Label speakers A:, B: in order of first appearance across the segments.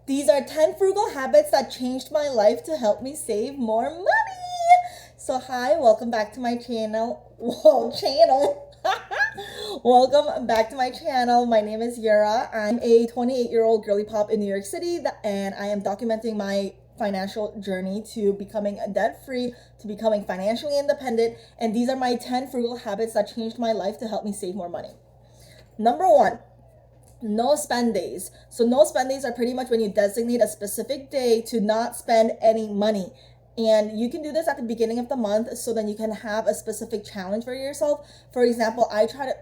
A: These are 10 frugal habits that changed my life to help me save more money. So hi, welcome back to my channel. Whoa, channel. Welcome back to my channel. My name is Yura. I'm a 28-year-old girly pop in New York City, and I am documenting my financial journey to becoming debt free, to becoming financially independent. And these are my 10 frugal habits that changed my life to help me save more money. Number one, no spend days. So no spend days are pretty much when you designate a specific day to not spend any money. And you can do this at the beginning of the month so then you can have a specific challenge for yourself. For example, I try to,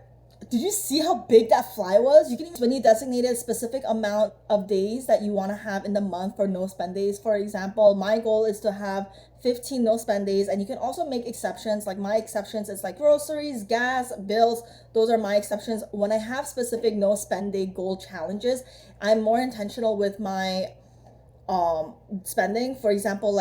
A: did you see how big that fly was? You can, when you designate a specific amount of days that you want to have in the month for no spend days. For example, my goal is to have 15 no spend days, and you can also make exceptions. Like my exceptions is like groceries, gas, bills. Those are my exceptions. When I have specific no spend day goal challenges, I'm more intentional with my spending. For example,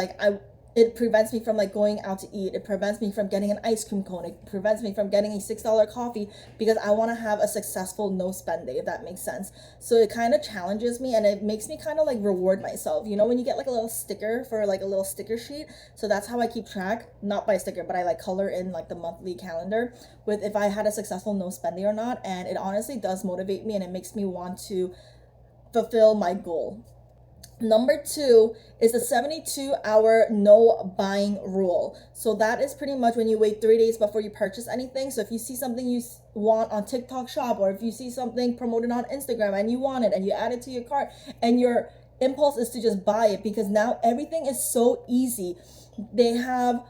A: it prevents me from like going out to eat. It prevents me from getting an ice cream cone. It prevents me from getting a $6 coffee because I want to have a successful no spend day, if that makes sense. So it kind of challenges me and it makes me kind of like reward myself. You know, when you get like a little sticker for like a little sticker sheet. So that's how I keep track, not by sticker, but I like color in like the monthly calendar with if I had a successful no spend day or not. And it honestly does motivate me and it makes me want to fulfill my goal. Number two is the 72-hour no buying rule. So that is pretty much when you wait 3 days before you purchase anything. So if you see something you want on TikTok Shop, or if you see something promoted on Instagram and you want it and you add it to your cart and your impulse is to just buy it, because now everything is so easy. They have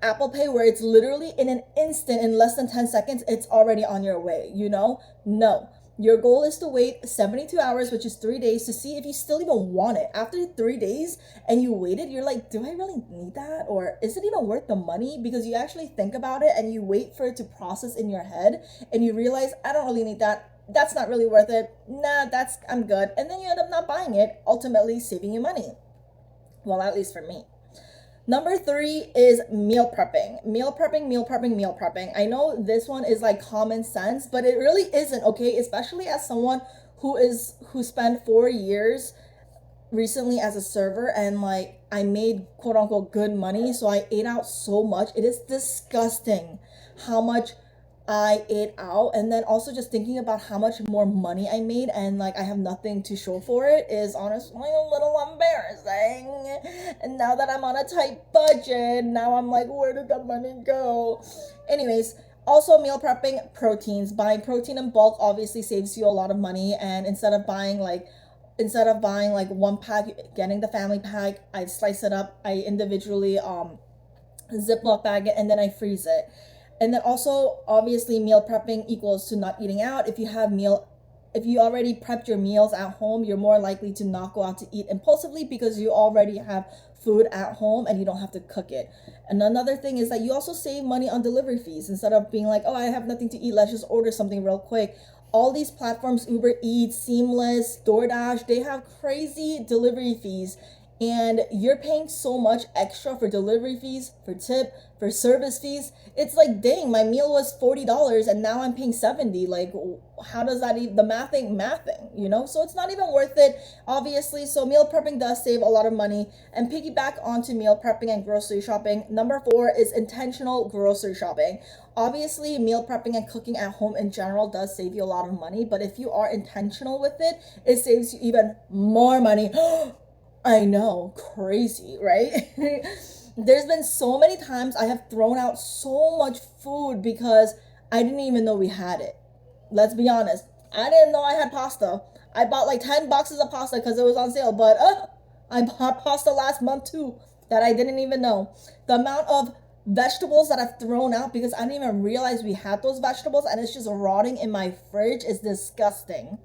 A: Apple Pay where it's literally in an instant, in less than 10 seconds, it's already on your way, you know? No. Your goal is to wait 72 hours, which is 3 days, to see if you still even want it. After 3 days and you waited, you're like, do I really need that? Or is it even worth the money? Because you actually think about it and you wait for it to process in your head and you realize, I don't really need that. That's not really worth it. Nah, I'm good. And then you end up not buying it, ultimately saving you money. Well, at least for me. Number three is meal prepping. Meal prepping, meal prepping, meal prepping. I know this one is like common sense, but it really isn't, okay? Especially as someone who spent 4 years recently as a server, and like I made quote unquote good money, so I ate out so much. It is disgusting how much I ate out. And then also just thinking about how much more money I made and like I have nothing to show for it is honestly a little embarrassing. And now that I'm on a tight budget, now I'm like, where did the money go? Anyways, also meal prepping proteins. Buying protein in bulk obviously saves you a lot of money, and instead of buying like one pack, getting the family pack, I slice it up, I individually Ziploc bag it, and then I freeze it. And then also, obviously, meal prepping equals to not eating out. If you already prepped your meals at home, you're more likely to not go out to eat impulsively because you already have food at home and you don't have to cook it. And another thing is that you also save money on delivery fees. Instead of being like, oh, I have nothing to eat, let's just order something real quick. All these platforms, Uber Eats, Seamless, DoorDash, they have crazy delivery fees. And you're paying so much extra for delivery fees, for tip, for service fees. It's like, dang, my meal was $40 and now I'm paying $70. Like, how does that even, the mathing, you know? So it's not even worth it, obviously. So meal prepping does save a lot of money. And piggyback onto meal prepping and grocery shopping. Number four is intentional grocery shopping. Obviously, meal prepping and cooking at home in general does save you a lot of money. But if you are intentional with it, it saves you even more money. I know, crazy, right? There's been so many times I have thrown out so much food because I didn't even know we had it. Let's be honest. I didn't know I had pasta. I bought like 10 boxes of pasta because it was on sale, but I bought pasta last month too that I didn't even know. The amount of vegetables that I've thrown out because I didn't even realize we had those vegetables and it's just rotting in my fridge is disgusting.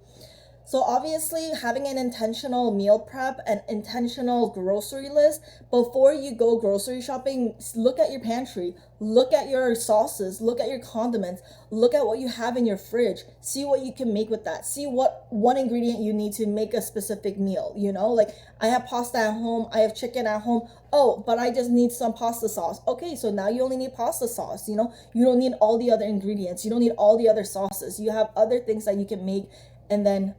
A: So obviously, having an intentional meal prep and intentional grocery list before you go grocery shopping, look at your pantry, look at your sauces, look at your condiments, look at what you have in your fridge, see what you can make with that, see what one ingredient you need to make a specific meal, you know? Like, I have pasta at home, I have chicken at home, oh, but I just need some pasta sauce. Okay, so now you only need pasta sauce, you know? You don't need all the other ingredients, you don't need all the other sauces, you have other things that you can make and then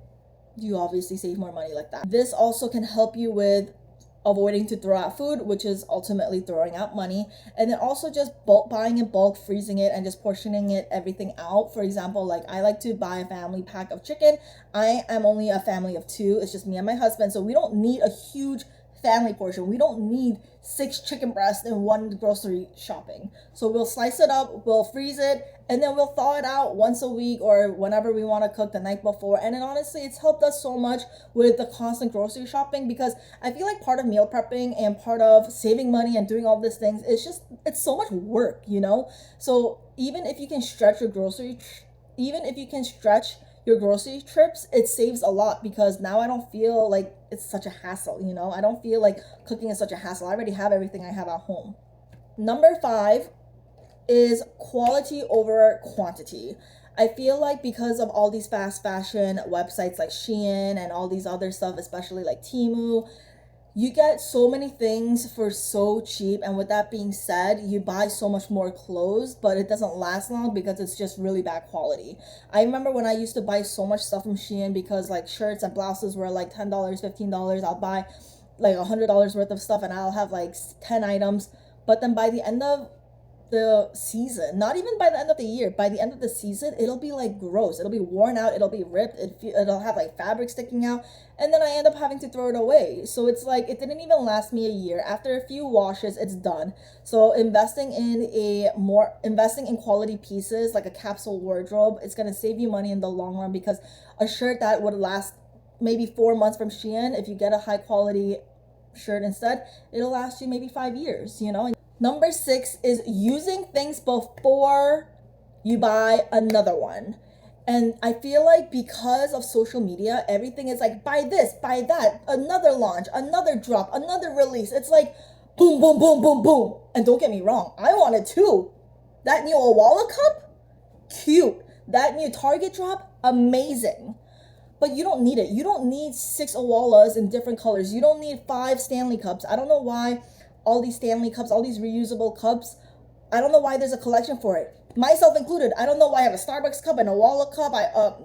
A: you obviously save more money like that. This also can help you with avoiding to throw out food, which is ultimately throwing out money. And then also just bulk buying in bulk, freezing it, and just portioning it everything out. For example, like I like to buy a family pack of chicken. I am only a family of 2. It's just me and my husband, so we don't need a huge family portion. We don't need 6 chicken breasts in one grocery shopping. So we'll slice it up, we'll freeze it, and then we'll thaw it out once a week or whenever we want to cook the night before. And then honestly, it's helped us so much with the constant grocery shopping, because I feel like part of meal prepping and part of saving money and doing all these things is just, it's so much work, you know? So even if you can stretch your grocery trips, it saves a lot, because now I don't feel like it's such a hassle, you know? I don't feel like cooking is such a hassle. I already have everything I have at home. Number 5 is quality over quantity. I feel like because of all these fast fashion websites like Shein and all these other stuff, especially like Temu, you get so many things for so cheap. And with that being said, you buy so much more clothes, but it doesn't last long because it's just really bad quality. I remember when I used to buy so much stuff from Shein, because like shirts and blouses were like $10, $15. I'll buy like $100 worth of stuff and I'll have like 10 items. But then by the end of the season, not even by the end of the year, by the end of the season, it'll be like gross. It'll be worn out. It'll be ripped. It'll have like fabric sticking out. And then I end up having to throw it away. So it's like, it didn't even last me a year. After a few washes, it's done. So investing in quality pieces like a capsule wardrobe, it's going to save you money in the long run, because a shirt that would last maybe 4 months from Shein, if you get a high quality shirt instead, it'll last you maybe 5 years, you know? Number 6 is using things before you buy another one. And I feel like because of social media, everything is like, buy this, buy that, another launch, another drop, another release. It's like boom, boom, boom, boom, boom. And don't get me wrong, I want it too. That new Awala cup, cute. That new Target drop, amazing. But you don't need it. You don't need 6 Awalas in different colors. You don't need 5 Stanley cups. I don't know why all these Stanley cups, all these reusable cups, I don't know why there's a collection for it. Myself included. I don't know why I have a Starbucks cup, an Awala cup.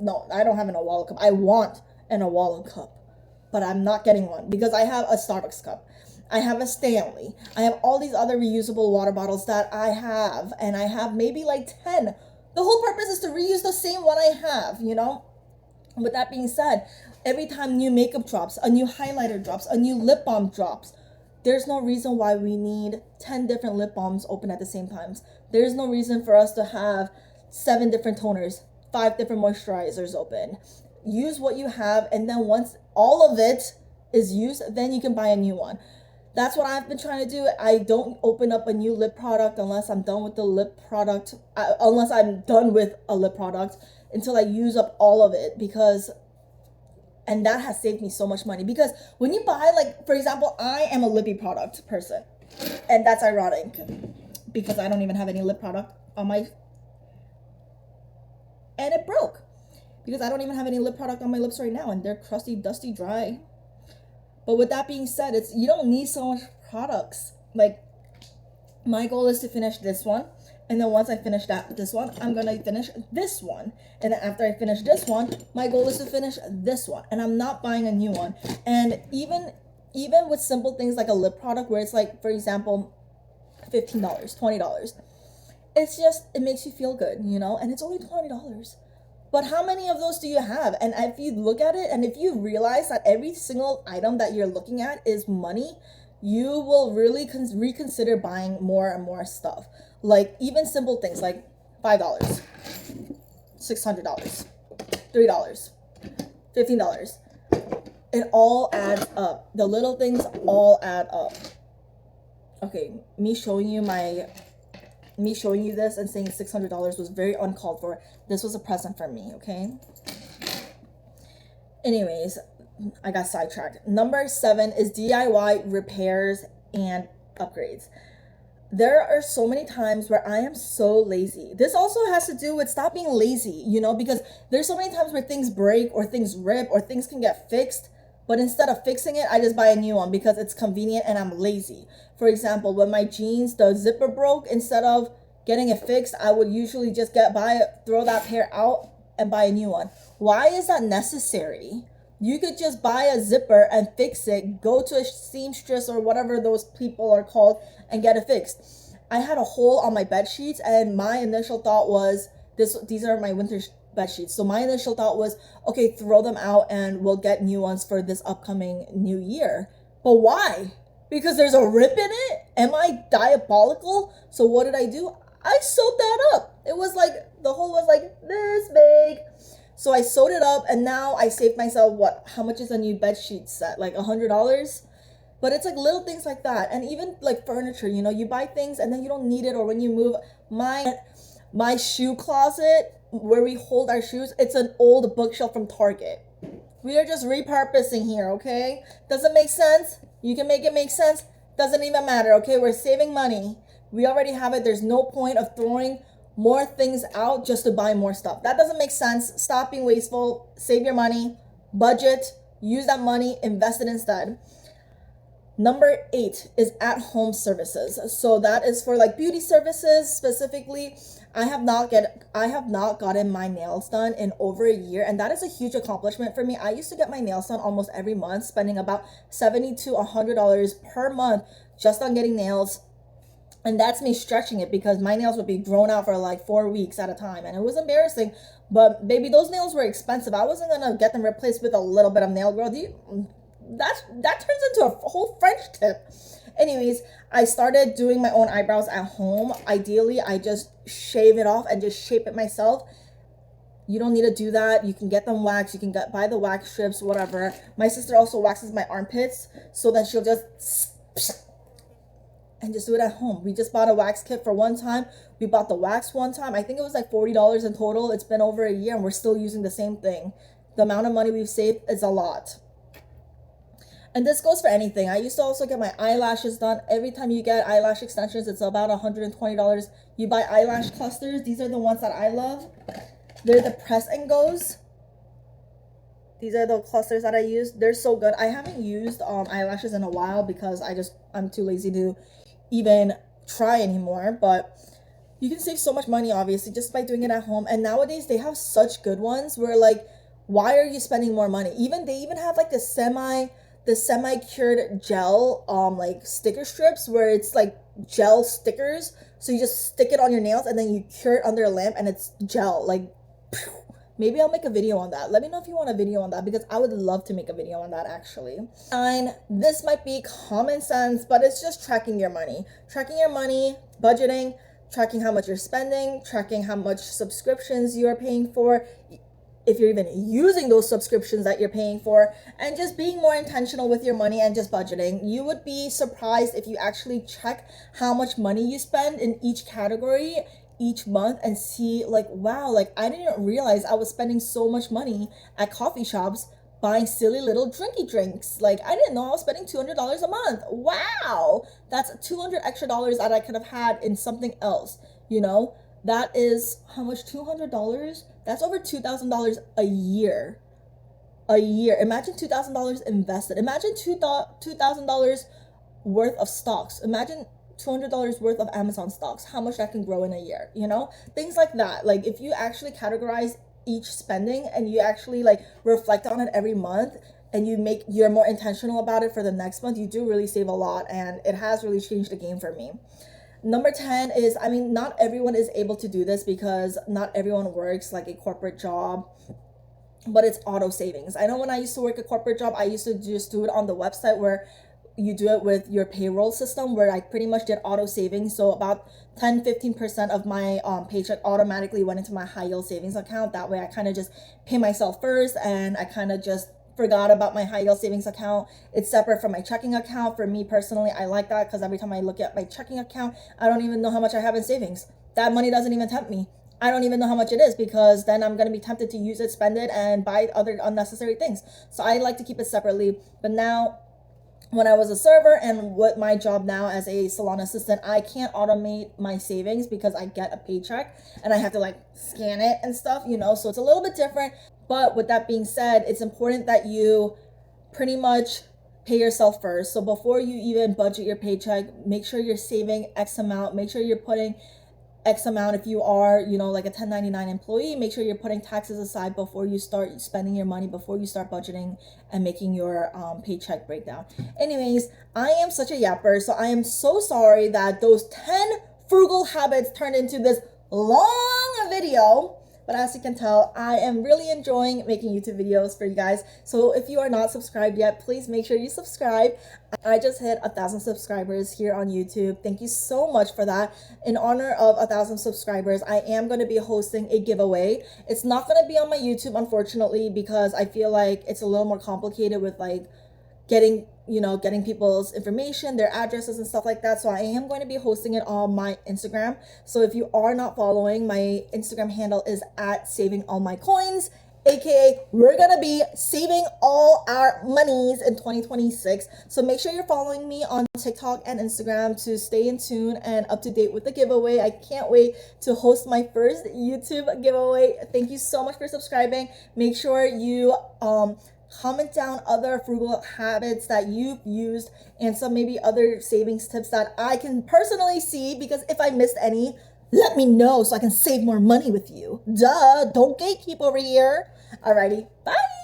A: No, I don't have an Awala cup. I want an Awala cup, but I'm not getting one because I have a Starbucks cup. I have a Stanley. I have all these other reusable water bottles that I have, and I have maybe like 10. The whole purpose is to reuse the same one I have, you know? With that being said, every time new makeup drops, a new highlighter drops, a new lip balm drops, there's no reason why we need 10 different lip balms open at the same times. There's no reason for us to have 7 different toners, 5 different moisturizers open. Use what you have, and then once all of it is used, then you can buy a new one. That's what I've been trying to do. I don't open up a new lip product unless I'm done with a lip product until I use up all of it, and that has saved me so much money. Because when you buy, like, for example, I am a lippy product person, and that's ironic because I don't even have any lip product on my, and it broke because I don't even have any lip product on my lips right now, and they're crusty, dusty, dry. But with that being said, you don't need so much products. Like, my goal is to finish this one. And then once I finish this one, I'm going to finish this one. And then after I finish this one, my goal is to finish this one. And I'm not buying a new one. And even with simple things like a lip product where it's like, for example, $15, $20. It's just, it makes you feel good, you know? And it's only $20. But how many of those do you have? And if you look at it, and if you realize that every single item that you're looking at is money, you will really reconsider buying more and more stuff. Like even simple things like $5, $600, $3, $15. It all adds up. The little things all add up. Okay, me showing you this and saying $600 was very uncalled for. This was a present for me, okay? Anyways, I got sidetracked. Number 7 is DIY repairs and upgrades. There are so many times where I am so lazy. This also has to do with stop being lazy, you know, because there's so many times where things break or things rip or things can get fixed. But instead of fixing it, I just buy a new one because it's convenient and I'm lazy. For example, when my jeans, the zipper broke, instead of getting it fixed, I would usually just throw that pair out and buy a new one. Why is that necessary? You could just buy a zipper and fix it, go to a seamstress or whatever those people are called and get it fixed. I had a hole on my bed sheets, and my initial thought was these are my winter bed sheets. So my initial thought was, okay, throw them out and we'll get new ones for this upcoming new year. But why? Because there's a rip in it? Am I diabolical? So what did I do? I sewed that up. It was like, the hole was like this big. So I sewed it up, and now I saved myself, how much is a new bed sheet set? Like $100? But it's like little things like that. And even like furniture, you buy things and then you don't need it, or when you move. My shoe closet where we hold our shoes, it's an old bookshelf from Target. We are just repurposing here, okay? Doesn't make sense? You can make it make sense. Doesn't even matter, okay? We're saving money. We already have it. There's no point of throwing more things out just to buy more stuff. That doesn't make sense. Stop being wasteful. Save your money. Budget. Use that money. Invest it instead. Number 8 is at-home services. So that is for like beauty services specifically. I have not gotten my nails done in over a year, and that is a huge accomplishment for me. I used to get my nails done almost every month, spending about $70 to $100 per month just on getting nails. And that's me stretching it, because my nails would be grown out for like 4 weeks at a time, and it was embarrassing. But baby, those nails were expensive. I wasn't gonna get them replaced with a little bit of nail growth. That turns into a whole French tip. Anyways, I started doing my own eyebrows at home. Ideally, I just shave it off and just shape it myself. You don't need to do that. You can get them waxed. You can buy the wax strips, whatever. My sister also waxes my armpits, so then she'll just and just do it at home. We just bought a wax kit for one time. We bought the wax one time. I think it was like $40 in total. It's been over a year and we're still using the same thing. The amount of money we've saved is a lot. And this goes for anything. I used to also get my eyelashes done. Every time you get eyelash extensions, it's about $120. You buy eyelash clusters. These are the ones that I love. They're the press and goes. These are the clusters that I use. They're so good. I haven't used eyelashes in a while because I'm too lazy to even try anymore. But you can save so much money, obviously, just by doing it at home. And nowadays they have such good ones where, like, why are you spending more money? They even have like the semi-cured gel like sticker strips where it's like gel stickers. So you just stick it on your nails and then you cure it under a lamp and it's gel. Like, phew. Maybe I'll make a video on that. Let me know if you want a video on that, because I would love to make a video on that actually. This might be common sense, but it's just tracking your money. Tracking your money, budgeting, tracking how much you're spending, tracking how much subscriptions you are paying for, if you're even using those subscriptions that you're paying for, and just being more intentional with your money and just budgeting. You would be surprised if you actually check how much money you spend in each category each month and see, like, wow, like, I didn't realize I was spending so much money at coffee shops buying silly little drinky drinks. Like, I didn't know I was spending $200 a month. Wow, that's $200 extra that I could have had in something else. That is how much? $200. That's over $2,000 a year. Imagine $2,000 invested. Imagine $2,000 worth of stocks. Imagine $200 worth of Amazon stocks, how much that can grow in a year, things like that. Like, if you actually categorize each spending and you actually like reflect on it every month, and you're more intentional about it for the next month, you do really save a lot, and it has really changed the game for me. Number 10 is, not everyone is able to do this because not everyone works like a corporate job, but it's auto savings. I know when I used to work a corporate job, I used to just do it on the website where you do it with your payroll system, where I pretty much did auto savings. So about 10-15% of my paycheck automatically went into my high yield savings account. That way I kind of just pay myself first, and I kind of just forgot about my high yield savings account. It's separate from my checking account. For me personally, I like that because every time I look at my checking account, I don't even know how much I have in savings. That money doesn't even tempt me. I don't even know how much it is, because then I'm going to be tempted to use it, spend it, and buy other unnecessary things. So I like to keep it separately. But now, when I was a server and with my job now as a salon assistant, I can't automate my savings because I get a paycheck and I have to like scan it and stuff, so it's a little bit different. But with that being said, it's important that you pretty much pay yourself first. So before you even budget your paycheck, make sure you're saving X amount, make sure you're putting X amount. If you are, you know, like a 1099 employee, make sure you're putting taxes aside before you start spending your money, before you start budgeting and making your paycheck breakdown. Anyways, I am such a yapper, so I am so sorry that those 10 frugal habits turned into this long video. But as you can tell, I am really enjoying making YouTube videos for you guys. So if you are not subscribed yet, please make sure you subscribe. I just hit 1,000 subscribers here on YouTube. Thank you so much for that. In honor of 1,000 subscribers, I am going to be hosting a giveaway. It's not going to be on my YouTube, unfortunately, because I feel like it's a little more complicated with like getting people's information, their addresses and stuff like that. So I am going to be hosting it on my Instagram. So if you are not following, my Instagram handle is at savingallmycoins, aka we're gonna be saving all our monies in 2026. So make sure you're following me on TikTok and Instagram to stay in tune and up to date with the giveaway. I can't wait to host my first YouTube giveaway. Thank you so much for subscribing. Make sure you comment down other frugal habits that you've used and some maybe other savings tips that I can personally see, because if I missed any, let me know so I can save more money with you. Duh, don't gatekeep over here. Alrighty, bye.